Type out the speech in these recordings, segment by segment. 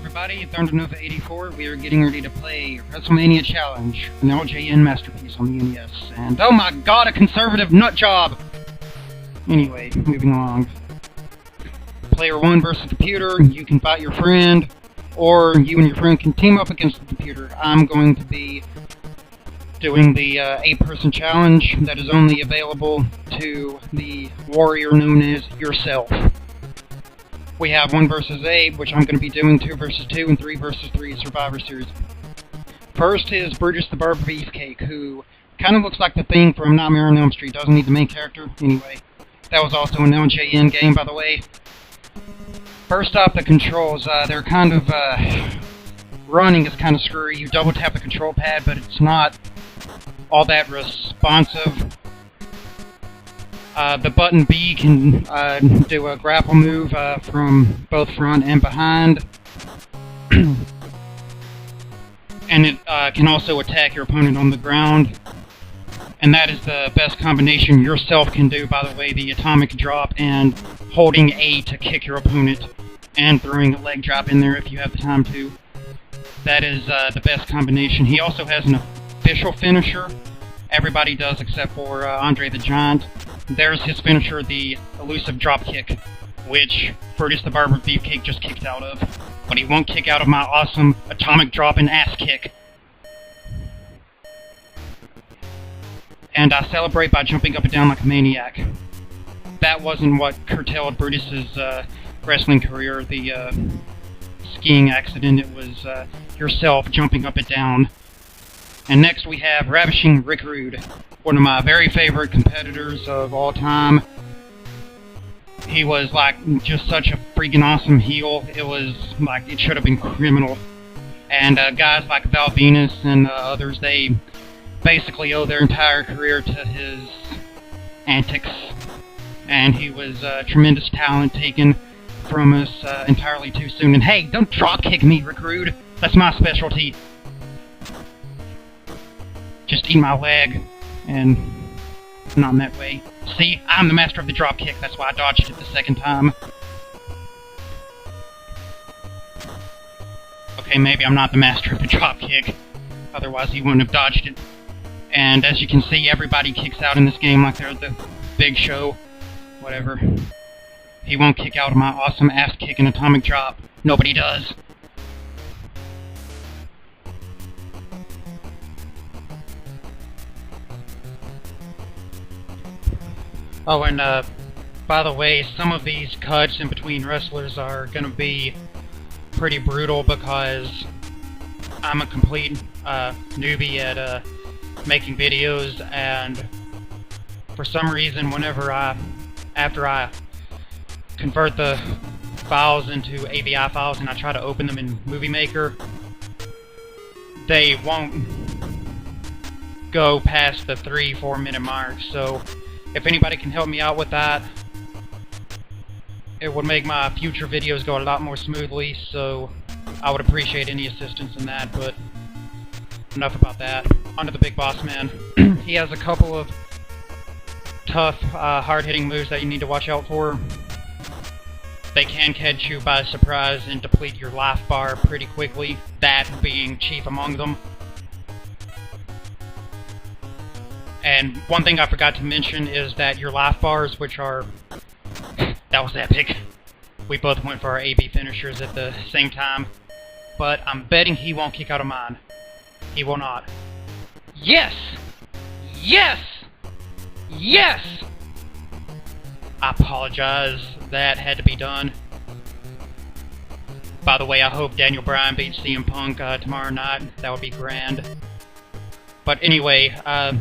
everybody, ThunderNova84. We are getting ready to play Wrestlemania Challenge, an LJN masterpiece on the NES. And oh my god, a conservative nut job! Anyway, moving along. Player 1 versus computer, you can fight your friend, or you and your friend can team up against the computer. I'm going to be doing the 8-person challenge that is only available to the warrior known as yourself. We have 1 versus 8, which I'm going to be doing 2 versus 2 and 3 versus 3 Survivor Series. First is Brutus the Barber Beefcake, who kind of looks like the Thing from Nightmare on Elm Street. Doesn't need the main character. Anyway, that was also an LJN game, by the way. First off, the controls. They're kind of, running is kind of screwy. You double tap the control pad, but it's not all that responsive. The button B can do a grapple move from both front and behind. And it can also attack your opponent on the ground. And that is the best combination yourself can do, by the way, the atomic drop and holding A to kick your opponent and throwing a leg drop in there if you have the time to. That is the best combination. He also has an official finisher. Everybody does except for Andre the Giant. There's his finisher, the elusive dropkick, which Brutus the Barber Beefcake just kicked out of. But he won't kick out of my awesome atomic drop and ass kick. And I celebrate by jumping up and down like a maniac. That wasn't what curtailed Brutus's wrestling career, the skiing accident. It was yourself jumping up and down. And next we have Ravishing Rick Rude, one of my very favorite competitors of all time. He was like just such a freaking awesome heel. It was like it should have been criminal. And guys like Val Venus and others, they basically owe their entire career to his antics. And he was tremendous talent taken from us entirely too soon. And hey, don't drop kick me, Rick Rude. That's my specialty. Just eat my leg, and not in that way. See, I'm the master of the drop kick, that's why I dodged it the second time. Okay, maybe I'm not the master of the drop kick, otherwise he wouldn't have dodged it. And as you can see, everybody kicks out in this game like they're the Big Show. Whatever. He won't kick out of my awesome ass kick and atomic drop. Nobody does. Oh, and by the way, some of these cuts in between wrestlers are gonna be pretty brutal because I'm a complete newbie at making videos, and for some reason, after I convert the files into AVI files and I try to open them in Movie Maker, they won't go past the 3-4 minute mark. So if anybody can help me out with that, it would make my future videos go a lot more smoothly, so I would appreciate any assistance in that. But enough about that. On to the Big Boss Man. He has a couple of tough, hard-hitting moves that you need to watch out for. They can catch you by surprise and deplete your life bar pretty quickly, that being chief among them. And one thing I forgot to mention is that your life bars, which are... That was epic. We both went for our AB finishers at the same time. But I'm betting he won't kick out of mine. He will not. Yes! Yes! Yes! I apologize. That had to be done. By the way, I hope Daniel Bryan beats CM Punk tomorrow night. That would be grand. But anyway,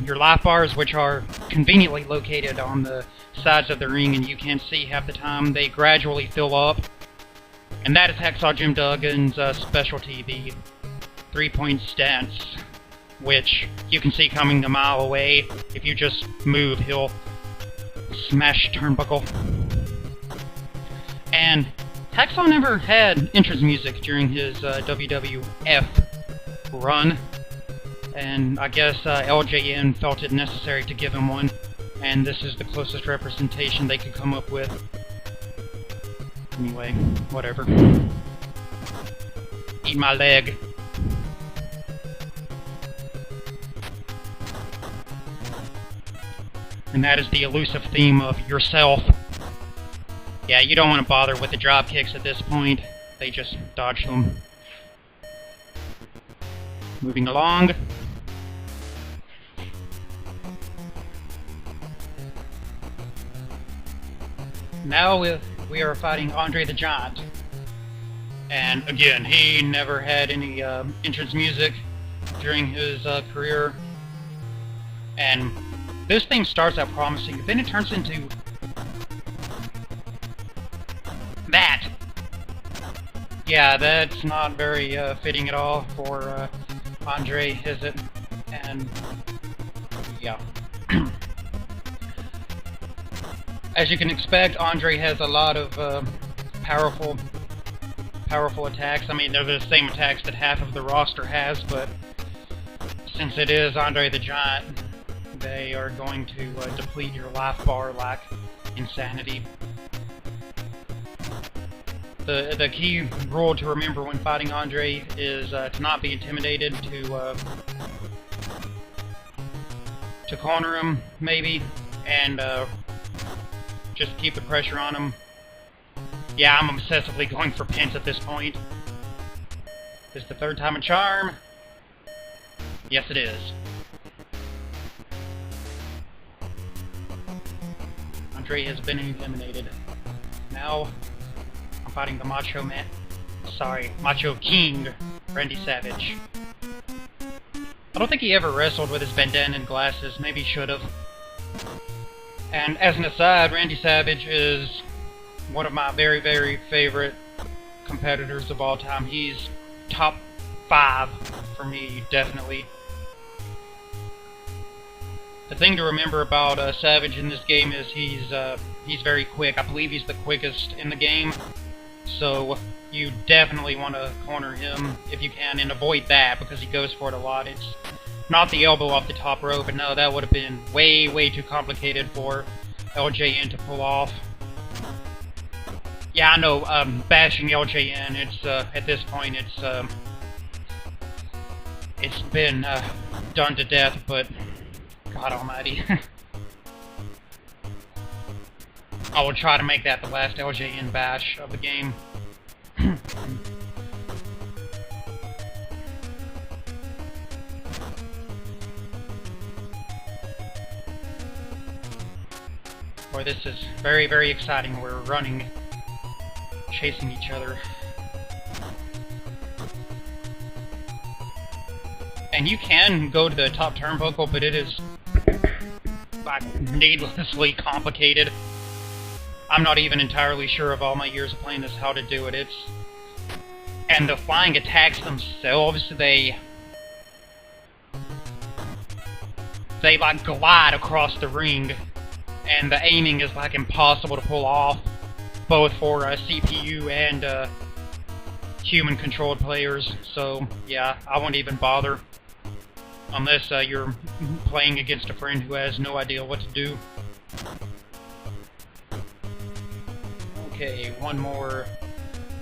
your life bars, which are conveniently located on the sides of the ring and you can't see half the time, they gradually fill up. And that is Hacksaw Jim Duggan's specialty, the 3-point stance, which you can see coming a mile away. If you just move, he'll smash turnbuckle. And Hacksaw never had entrance music during his WWF run. And I guess LJN felt it necessary to give him one, and this is the closest representation they could come up with. Anyway, whatever. Eat my leg. And that is the elusive theme of yourself. Yeah, you don't want to bother with the drop kicks at this point. They just dodge them. Moving along. Now we are fighting Andre the Giant. And again, he never had any entrance music during his career. And this thing starts out promising, then it turns into that. Yeah, that's not very fitting at all for Andre, is it? And yeah. As you can expect, Andre has a lot of powerful attacks. I mean, they're the same attacks that half of the roster has, but since it is Andre the Giant, they are going to deplete your life bar like insanity. The key rule to remember when fighting Andre is to not be intimidated, to corner him, maybe, and just keep the pressure on him. Yeah, I'm obsessively going for pins at this point. Is the third time a charm? Yes, it is. Andre has been eliminated. Now, I'm fighting the Macho King, Randy Savage. I don't think he ever wrestled with his bandana and glasses. Maybe he should have. And as an aside, Randy Savage is one of my very, very favorite competitors of all time. He's top 5 for me, definitely. The thing to remember about Savage in this game is he's very quick. I believe he's the quickest in the game. So you definitely want to corner him if you can and avoid that because he goes for it a lot. It's not the elbow off the top rope, but no, that would have been way, way too complicated for LJN to pull off. Yeah, I know, bashing LJN, it's, at this point, it's been, done to death, but God almighty. I will try to make that the last LJN bash of the game. Boy, this is very, very exciting. We're running, chasing each other. And you can go to the top turnbuckle, but it is like needlessly complicated. I'm not even entirely sure of all my years of playing this how to do it. And the flying attacks themselves, they like glide across the ring, and the aiming is like impossible to pull off, both for CPU and human-controlled players. So yeah, I won't even bother unless you're playing against a friend who has no idea what to do. Okay, one more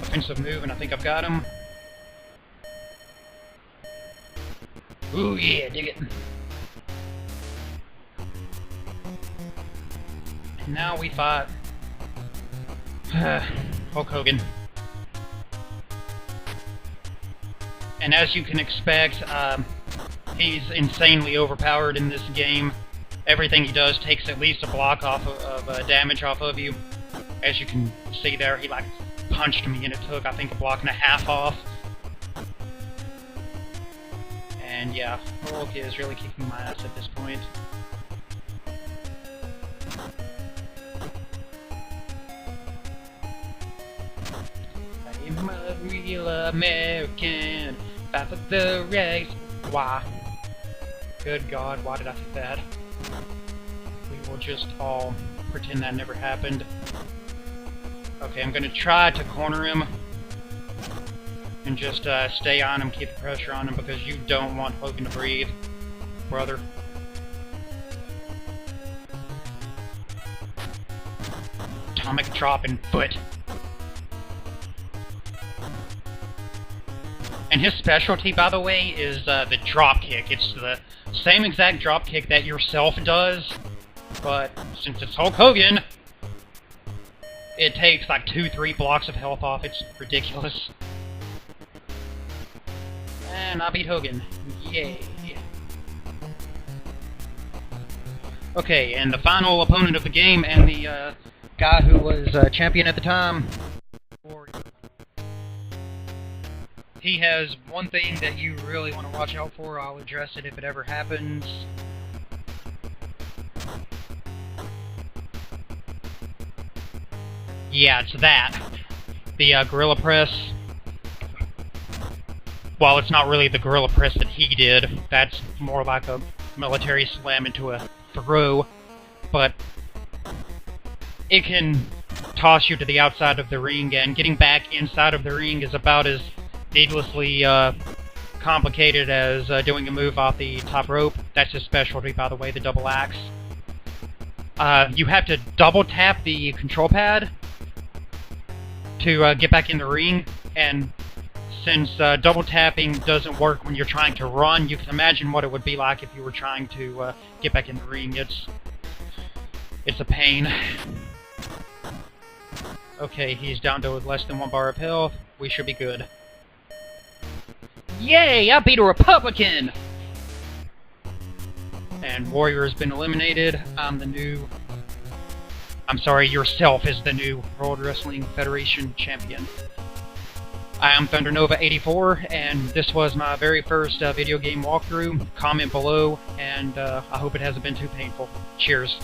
offensive move, and I think I've got him. Ooh yeah, dig it. And now we fight Hulk Hogan. And as you can expect, he's insanely overpowered in this game. Everything he does takes at least a block off of damage off of you. As you can see there, he like punched me and it took, I think, a block and a half off. And yeah, Hulk is really kicking my ass at this point. I'm a real American, fight for the race. Why? Good God, why did I think that? We will just all pretend that never happened. Okay, I'm gonna try to corner him and just stay on him, keep the pressure on him, because you don't want Hogan to breathe, brother. Atomic drop and foot. And his specialty, by the way, is the drop kick. It's the same exact drop kick that yourself does, but since it's Hulk Hogan, it takes like 2-3 blocks of health off. It's ridiculous. And I beat Hogan. Yay. Okay, and the final opponent of the game, and the guy who was champion at the time, he has one thing that you really want to watch out for. I'll address it if it ever happens. Yeah, it's that. The gorilla press. Well, it's not really the gorilla press that he did. That's more like a military slam into a throw. But it can toss you to the outside of the ring, and getting back inside of the ring is about as needlessly complicated as doing a move off the top rope. That's his specialty, by the way, the double axe. You have to double tap the control pad to get back in the ring, and since double tapping doesn't work when you're trying to run, you can imagine what it would be like if you were trying to get back in the ring. It's a pain. Okay, he's down to less than 1 bar of health. We should be good. Yay! I beat a Republican! And Warrior has been eliminated. I'm sorry, yourself is the new World Wrestling Federation champion. I am ThunderNova84, and this was my very first video game walkthrough. Comment below, and I hope it hasn't been too painful. Cheers.